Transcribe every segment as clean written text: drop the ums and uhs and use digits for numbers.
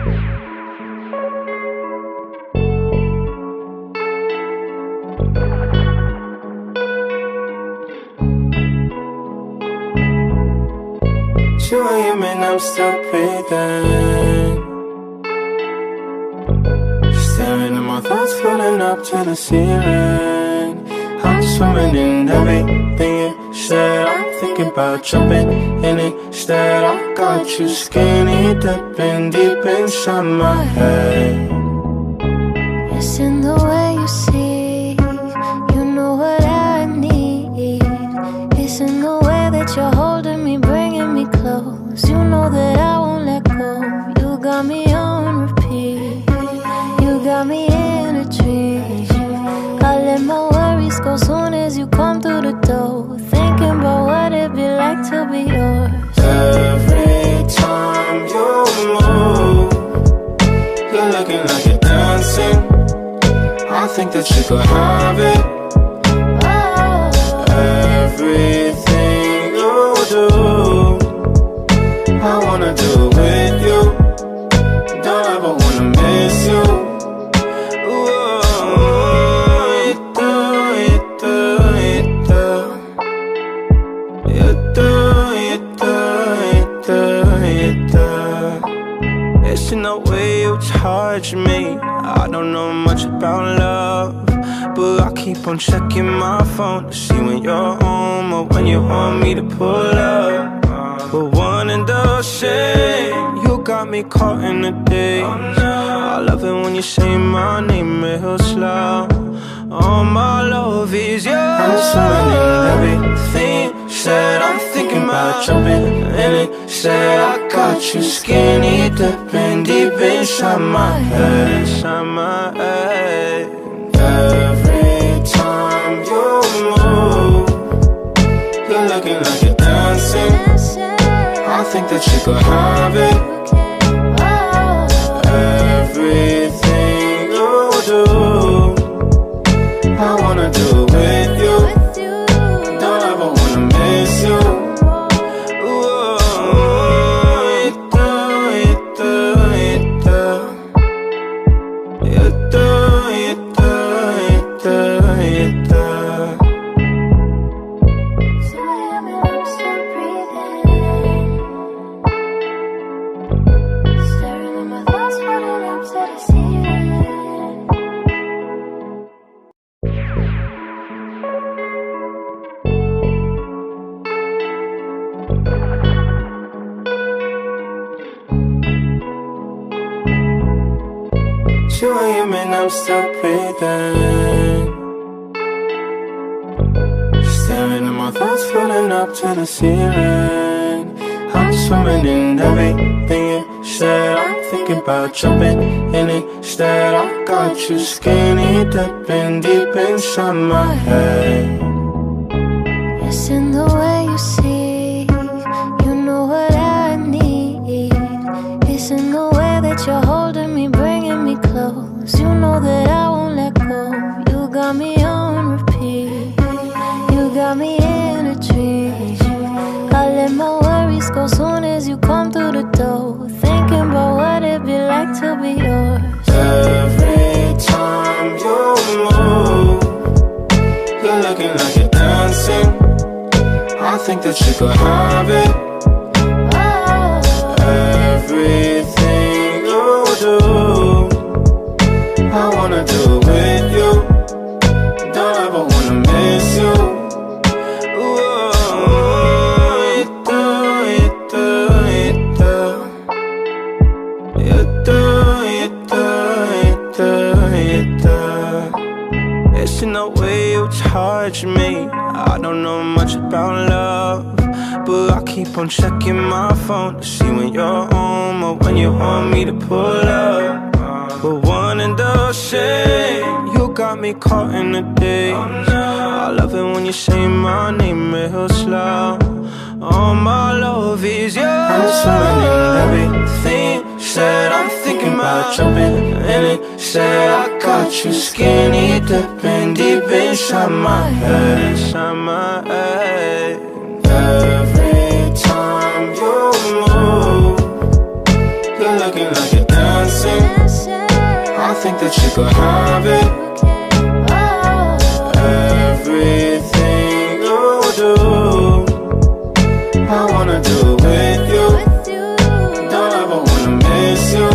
2 AM and I'm still breathing. Staring at my thoughts floating up to the ceiling. I'm swimming in everything you said. I'm thinking about jumping in it instead. I got you skinny dipping deep inside my head. It's in the way you see, you know what I need. It's in the way that you're holding me, bringing me close. You know that I won't let go. You got me on repeat. You got me in a dream. I let my worries go soon as you come through the door. Thinking about what it'd be like to be yours. Every time you move, you're looking like you're dancing. I think that you could have it. Everything you do, I wanna do it with you. Don't ever wanna miss you. It's in the way you touch me. I don't know much about love, but I keep on checking my phone to see when you're home or when you want me to pull up. But one and the same, you got me caught in the daze. I love it when you say my name real slow. All my love is yours. I'm swimming in everything said. I'm thinking about jumping in it. Said I got you skinny dipping deep inside my head. Inside my head. Every time you move, you're looking like you're dancing. I think that you could have it. Everything you do, I wanna do it with you. Don't ever wanna miss you. And I'm still breathing. Staring at my thoughts floating up to the ceiling. I'm swimming in everything you said. I'm thinking about jumping in it instead. I got you skinny dipping deep inside my head. It's in the way you see, you know what I need. It's in the way that you're holding me, bringing me close. You know that I won't let go. You got me on repeat. You got me in a dream. I let my worries go soon as you come through the door. Thinking about what it'd be like to be yours. Every time you move, you're looking like you're dancing. I think that you could have it. Everything you do, I wanna do it with you. Don't ever wanna miss you. It's in the way you touch me. I don't know much about love, but I keep on checking my phone to see when you're home or when you want me to pull up. But one and the same, you got me caught in the daze. I love it when you say my name real slow. All my love is yours. I'm swimming in everything said. I'm thinking about jumping in it. Said I got you skinny dipping deep inside my head. Inside my head. Every time you move, you're looking like you're down. dancing. I think that you could have it. Everything you do, I wanna do with you. Don't ever wanna miss you.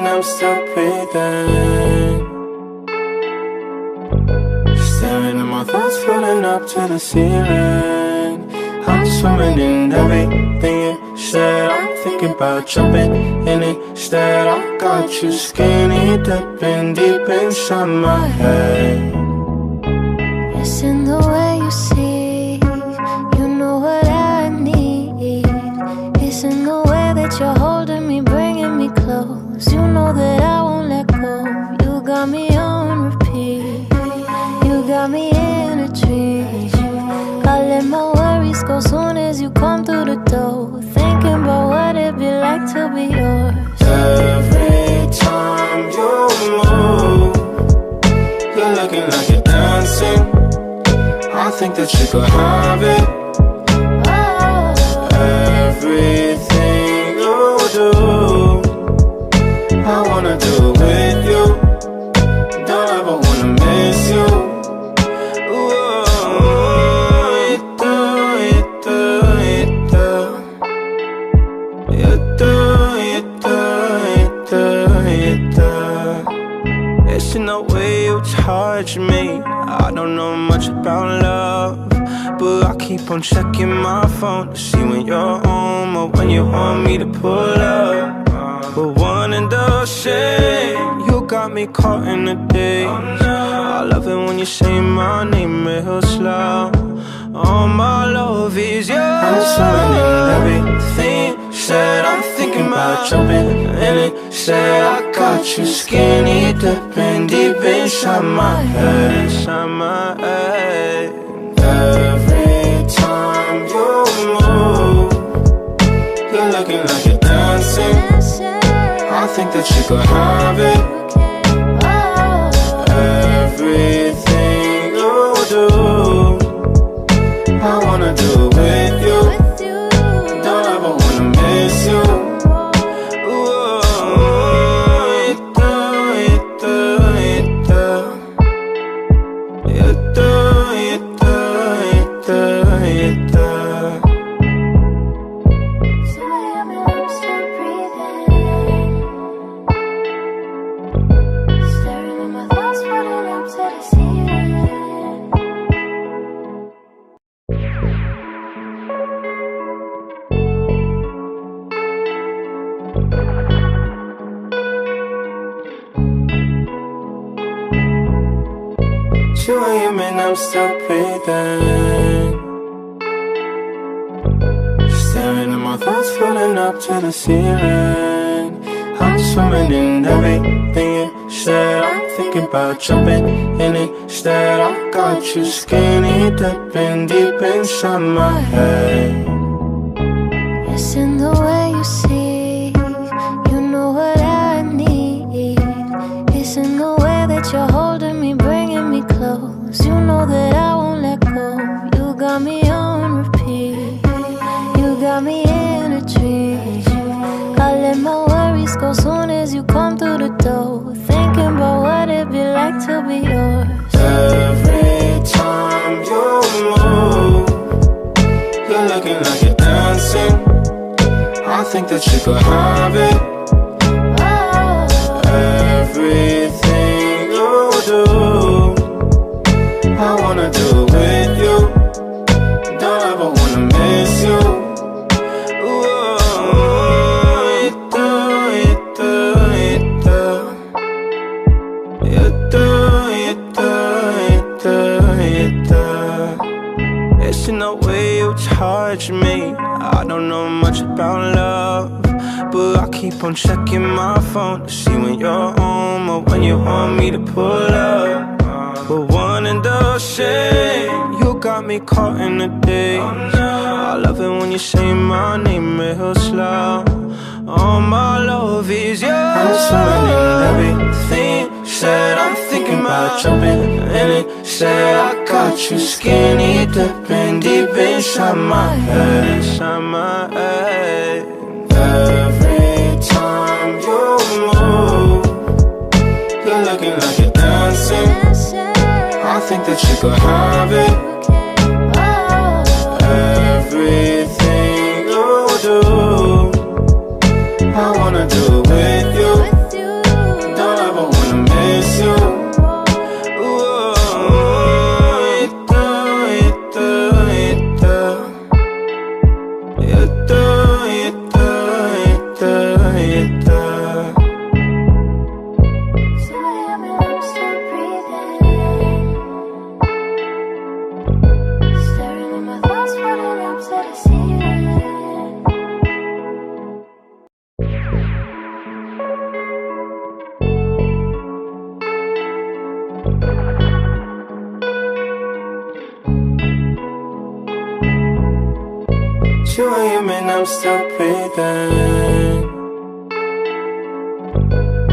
I'm still breathing. Staring at my thoughts floating up to the ceiling. I'm swimming in everything you said. I'm thinking about jumping in it instead. I got you skinny dipping deep inside my head. It's in the way you see, you know what I need. It's in the way that you're holding me, bringing me close. You know that I won't let go. You got me on repeat. You got me in a dream. I let my worries go soon as you come through the door. Thinking about what it'd be like to be yours. Every time you move, you're looking like you're dancing. I think that you could have it. Everything you do, I wanna do with you. Don't ever wanna miss you. It's in the way you touch me. I don't know much about love, but I keep on checking my phone to see when you're home or when you want me to pull up. But one and the same, you got me caught in the days. I love it when you say my name real slow. All my love is yours. I'm swimming in everything said. I'm thinking about jumping in it. Said I got you skinny dipping deep inside my head. Inside my head. Every time you move, you're looking like you're dancing. I think that you could have it. Everything you do, I wanna do with you. Don't ever wanna miss you. And I'm still breathing. Staring at my thoughts floating up to the ceiling. I'm swimming in everything you said. I'm thinking about jumping in it instead. I got you skinny dipping deep inside my head. It's in the way you see, you know what I need. It's in the way that you're holding me, bringing me close. You know that I won't let go. You got me on repeat. You got me in a dream. I let my worries go soon as you come through the door. Thinking about what it'd be like to be yours. Every time you move, you're looking like you're dancing. I think that you could have it. Everything you do, I wanna do with you. Don't ever wanna miss you. It's in the way you touch me. I don't know much about love, but I keep on checking my phone to see when you're home or when you want me to pull up. But one and the same, you got me caught in the daze. I love it when you say my name real slow. All my love is yours. I'm swimming in everything. Said I'm thinking about jumping in it. Said I got you skinny dipping deep inside my head, inside my head. Every time you move, you're looking like you're dancing. I think that you could have it. Everything you do, I wanna do it with you. Don't ever wanna miss you. I'm still breathing.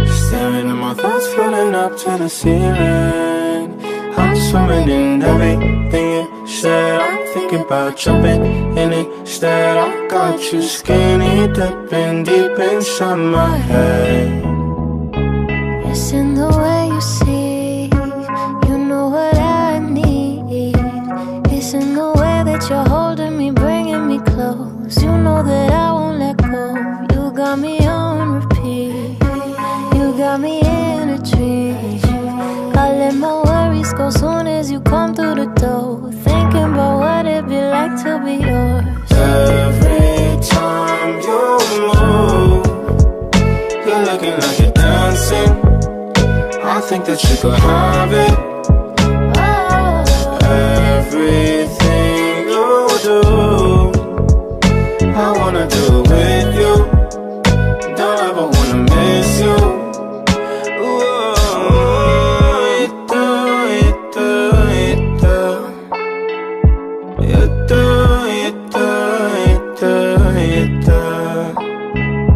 Staring at my thoughts floating up to the ceiling. I'm swimming in everything you said. I'm thinking about jumping in it. Instead I got you skinny dipping deep inside my head. It's in the way you see. You know what I need. It's in the way that you're holding me, bringing me close. You know that I won't let go. You got me on repeat. You got me in a dream. I let my worries go soon as you come through the door. Thinking about what it'd be like to be yours. Every time you move, you're looking like you're dancing. I think that you could have it. Everything you do, I wanna do it with you. Don't ever wanna miss you.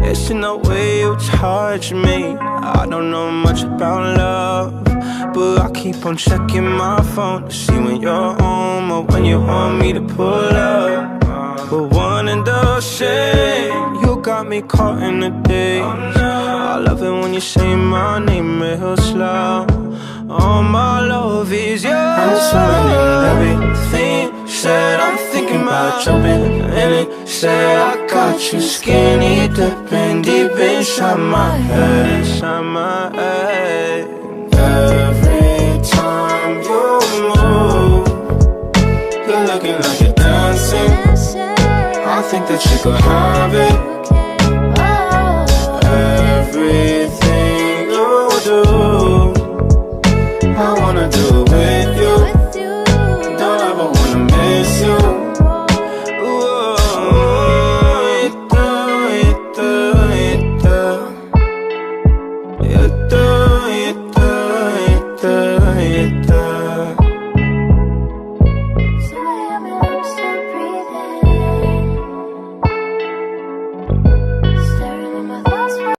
It's in the way you touch me. I don't know much about love, but I keep on checking my phone to see when you're home or when you want me to pull up. But one and the same, you got me caught in the daze. I love it when you say my name real slow. All my love is yours. I'm swimming in everything. Said I'm thinking about jumping in it. Said I got you skinny dipping deep inside my head, inside my head. Every time you move, you're looking like you're dancing. I think that you could have it. Everything you do, I wanna do it with you. Don't ever wanna miss you.